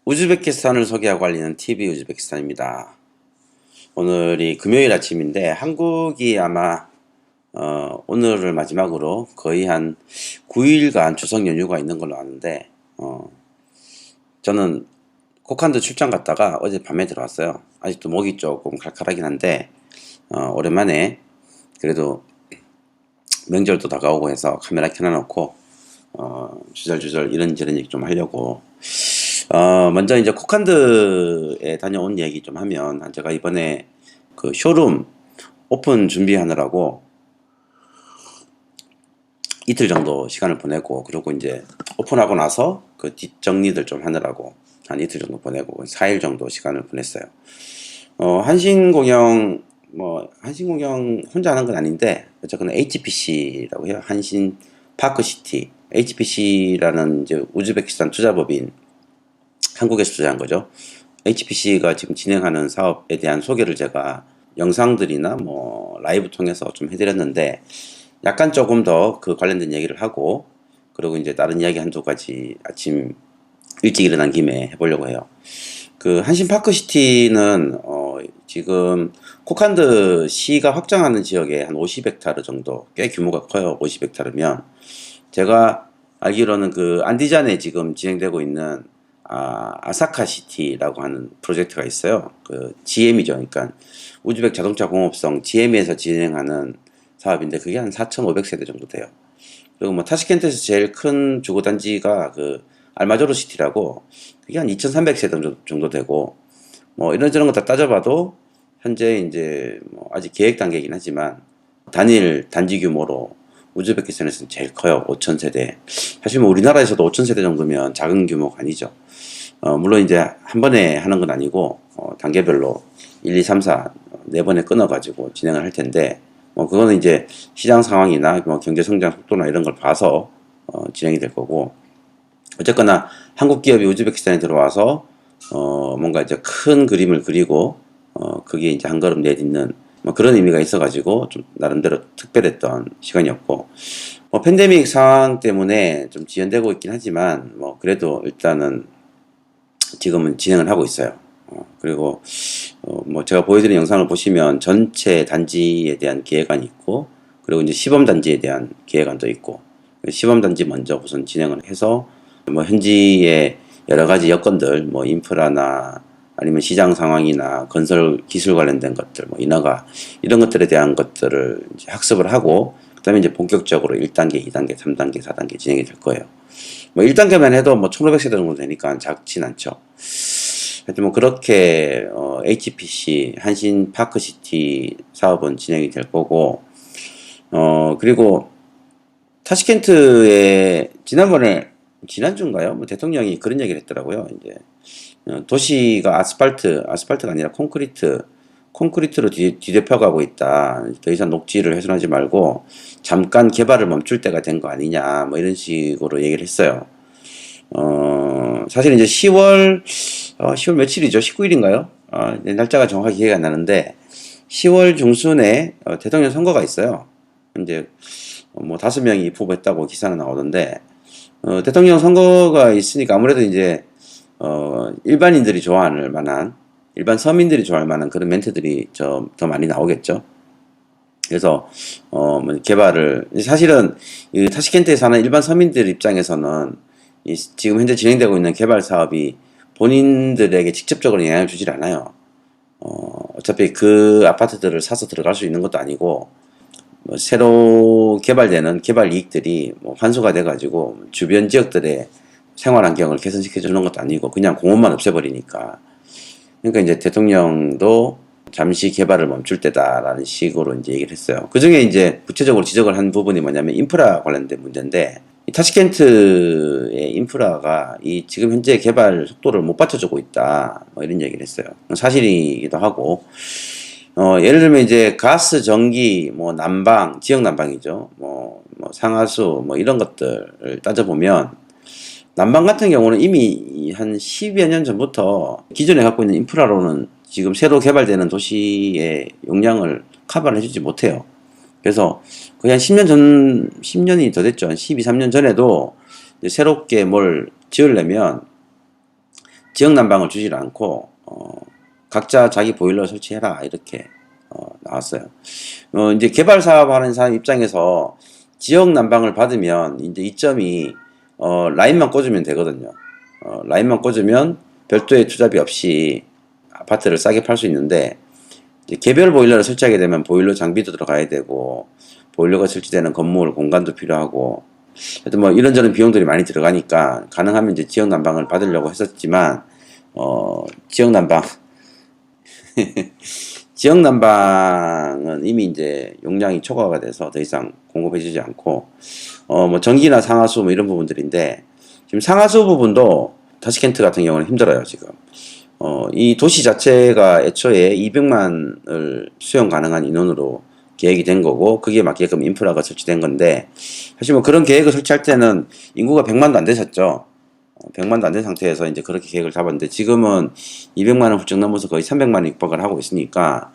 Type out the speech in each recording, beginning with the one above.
우즈베키스탄을 소개하고 알리는 TV 우즈베키스탄입니다. 오늘이 금요일 아침인데 한국이 아마 오늘을 마지막으로 거의 한 9일간 추석 연휴가 있는 걸로 아는데 저는 코칸도 출장 갔다가 어제 밤에 들어왔어요. 아직도 목이 조금 칼칼하긴 한데 오랜만에 그래도 명절도 다가오고 해서 카메라 켜놔놓고 주절주절 이런저런 얘기 좀 하려고 먼저 이제 코칸드에 다녀온 얘기 좀 하면, 제가 이번에 그 쇼룸 오픈 준비하느라고 이틀 정도 시간을 보내고, 그리고 이제 오픈하고 나서 그 뒷정리들 좀 하느라고 한 이틀 정도 보내고 4일 정도 시간을 보냈어요. 한신공영 혼자 하는 건 아닌데, 어쨌거나 HPC라고 해요. 한신 파크시티. HPC라는 이제 우즈베키스탄 투자법인, 한국에서 투자한 거죠. HPC가 지금 진행하는 사업에 대한 소개를 제가 영상들이나 뭐 라이브 통해서 좀 해드렸는데, 약간 조금 더 그 관련된 얘기를 하고, 그리고 이제 다른 이야기 한두 가지 아침 일찍 일어난 김에 해보려고 해요. 그 한신파크시티는 지금 코칸드 시가 확장하는 지역에 한 50헥타르 정도, 꽤 규모가 커요. 50헥타르면 제가 알기로는 그 안디잔에 지금 진행되고 있는 아사카시티라고 하는 프로젝트가 있어요. 그 GM이죠. 그러니까 우즈벡 자동차 공업성 GM에서 진행하는 사업인데, 그게 한 4,500세대 정도 돼요. 그리고 뭐 타시켄트에서 제일 큰 주거단지가 그 알마조르 시티라고, 그게 한 2,300세대 정도 되고, 뭐 이런저런 거 다 따져봐도 현재 이제 뭐 아직 계획 단계이긴 하지만 단일 단지 규모로 우즈베키스탄에서는 제일 커요. 5,000세대. 사실 뭐 우리나라에서도 5,000세대 정도면 작은 규모가 아니죠. 물론 이제 한 번에 하는 건 아니고 단계별로 1, 2, 3, 4 네 번에 끊어가지고 진행을 할 텐데, 뭐 그거는 이제 시장 상황이나 뭐 경제 성장 속도나 이런 걸 봐서 진행이 될 거고, 어쨌거나 한국 기업이 우즈베키스탄에 들어와서 뭔가 이제 큰 그림을 그리고 그게 이제 한 걸음 내딛는 뭐 그런 의미가 있어가지고 좀 나름대로 특별했던 시간이었고, 뭐 팬데믹 상황 때문에 좀 지연되고 있긴 하지만 뭐 그래도 일단은 지금은 진행을 하고 있어요. 그리고 뭐 제가 보여드린 영상을 보시면 전체 단지에 대한 계획안이 있고, 그리고 이제 시범 단지에 대한 계획안도 있고, 시범 단지 먼저 우선 진행을 해서 뭐 현지의 여러 가지 여건들, 뭐 인프라나 아니면 시장 상황이나 건설 기술 관련된 것들, 뭐 인허가 이런 것들에 대한 것들을 이제 학습을 하고, 그다음에 이제 본격적으로 1단계, 2단계, 3단계, 4단계 진행이 될 거예요. 뭐 1단계만 해도 뭐 1,500세대 정도 되니까 작진 않죠. 하여튼 뭐 그렇게 HPC 한신 파크시티 사업은 진행이 될 거고, 그리고 타시켄트에 지난주인가요? 뭐 대통령이 그런 얘기를 했더라고요. 이제 도시가 아스팔트가 아니라 콘크리트로 뒤덮여가고 있다. 더 이상 녹지를 훼손하지 말고 잠깐 개발을 멈출 때가 된 거 아니냐, 뭐 이런 식으로 얘기를 했어요. 사실 이제 10월 며칠이죠? 19일인가요? 날짜가 정확히 기억이 안 나는데, 10월 중순에 대통령 선거가 있어요. 이제 뭐 5명이 후보했다고 기사는 나오던데, 대통령 선거가 있으니까 아무래도 이제 일반인들이 좋아할 만한, 일반 서민들이 좋아할 만한 그런 멘트들이 더 많이 나오겠죠. 그래서 뭐 개발을, 사실은 이 타시켄트에 사는 일반 서민들 입장에서는 지금 현재 진행되고 있는 개발 사업이 본인들에게 직접적으로 영향을 주질 않아요. 어차피 그 아파트들을 사서 들어갈 수 있는 것도 아니고, 뭐 새로 개발되는 개발 이익들이 뭐 환수가 돼가지고 주변 지역들의 생활 환경을 개선시켜 주는 것도 아니고 그냥 공원만 없애버리니까. 그러니까 이제 대통령도 잠시 개발을 멈출 때다라는 식으로 이제 얘기를 했어요. 그 중에 이제 구체적으로 지적을 한 부분이 뭐냐면 인프라 관련된 문제인데, 이 타시켄트의 인프라가 이 지금 현재 개발 속도를 못 받쳐주고 있다, 뭐 이런 얘기를 했어요. 사실이기도 하고, 예를 들면 이제 가스, 전기, 뭐 난방, 지역 난방이죠. 뭐 상하수, 뭐 이런 것들을 따져보면, 난방 같은 경우는 이미 한 10여 년 전부터 기존에 갖고 있는 인프라로는 지금 새로 개발되는 도시의 용량을 커버를 해주지 못해요. 그래서 거의 한 10년이 더 됐죠. 한 12, 13년 전에도 새롭게 뭘 지으려면 지역 난방을 주질 않고 각자 자기 보일러 설치해라 이렇게 나왔어요. 이제 개발 사업하는 사람 입장에서 지역 난방을 받으면 이제 이점이 라인만 꽂으면 되거든요. 라인만 꽂으면 별도의 투자비 없이 아파트를 싸게 팔 수 있는데 이제 개별 보일러를 설치하게 되면 보일러 장비도 들어가야 되고 보일러가 설치되는 건물 공간도 필요하고 하여튼 뭐 이런저런 비용들이 많이 들어가니까 가능하면 이제 지역 난방을 받으려고 했었지만 지역 난방 지역 난방은 이미 이제 용량이 초과가 돼서 더 이상 공급해주지 않고 뭐 전기나 상하수 뭐 이런 부분들인데 지금 상하수 부분도 타시켄트 같은 경우는 힘들어요 지금. 이 도시 자체가 애초에 200만을 수용 가능한 인원으로 계획이 된 거고 거기에 맞게끔 인프라가 설치된 건데 사실 뭐 그런 계획을 설치할 때는 인구가 100만도 안 되셨죠. 100만도 안 된 상태에서 이제 그렇게 계획을 잡았는데 지금은 200만을 훌쩍 넘어서 거의 300만에 육박을 하고 있으니까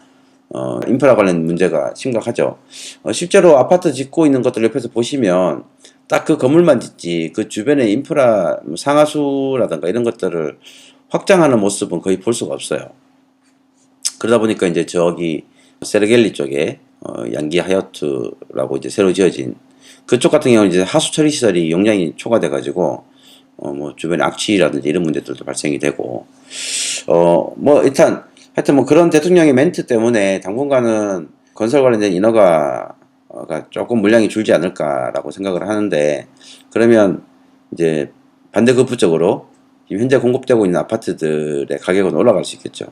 인프라 관련 문제가 심각하죠. 실제로 아파트 짓고 있는 것들 옆에서 보시면 딱 그 건물만 짓지 그 주변에 인프라 상하수라든가 이런 것들을 확장하는 모습은 거의 볼 수가 없어요. 그러다 보니까 이제 저기 세르겔리 쪽에 양기 하얏트라고 이제 새로 지어진 그쪽 같은 경우는 이제 하수 처리 시설이 용량이 초과돼 가지고 뭐 주변에 악취라든지 이런 문제들도 발생이 되고 뭐 일단 하여튼 뭐 그런 대통령의 멘트 때문에 당분간은 건설 관련된 인허가 조금 물량이 줄지 않을까라고 생각을 하는데 그러면 이제 반대급부적으로 지금 현재 공급되고 있는 아파트들의 가격은 올라갈 수 있겠죠.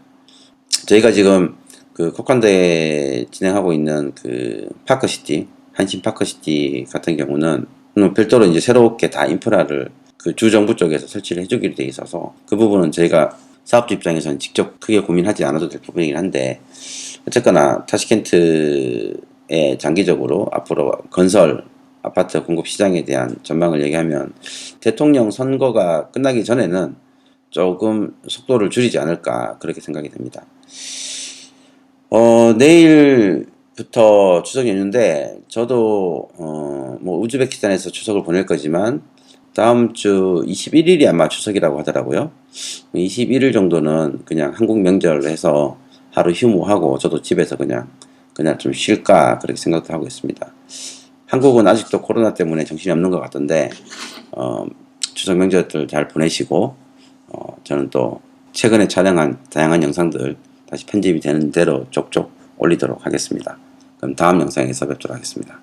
저희가 지금 그 코칸대에 진행하고 있는 그 파크시티, 한신 파크시티 같은 경우는 별도로 이제 새롭게 다 인프라를 그 주정부 쪽에서 설치를 해주기로 돼 있어서 그 부분은 저희가 사업주 입장에서는 직접 크게 고민하지 않아도 될 부분이긴 한데 어쨌거나 타시켄트에 장기적으로 앞으로 건설 아파트 공급 시장에 대한 전망을 얘기하면 대통령 선거가 끝나기 전에는 조금 속도를 줄이지 않을까 그렇게 생각이 됩니다. 내일부터 추석 연휴인데 저도 뭐 우즈베키스탄에서 추석을 보낼 거지만 다음 주 21일이 아마 추석이라고 하더라고요. 21일 정도는 그냥 한국 명절을 해서 하루 휴무하고 저도 집에서 그냥 좀 쉴까 그렇게 생각도 하고 있습니다. 한국은 아직도 코로나 때문에 정신이 없는 것 같던데 추석 명절들 잘 보내시고 저는 또 최근에 촬영한 다양한 영상들 다시 편집이 되는 대로 쪽쪽 올리도록 하겠습니다. 그럼 다음 영상에서 뵙도록 하겠습니다.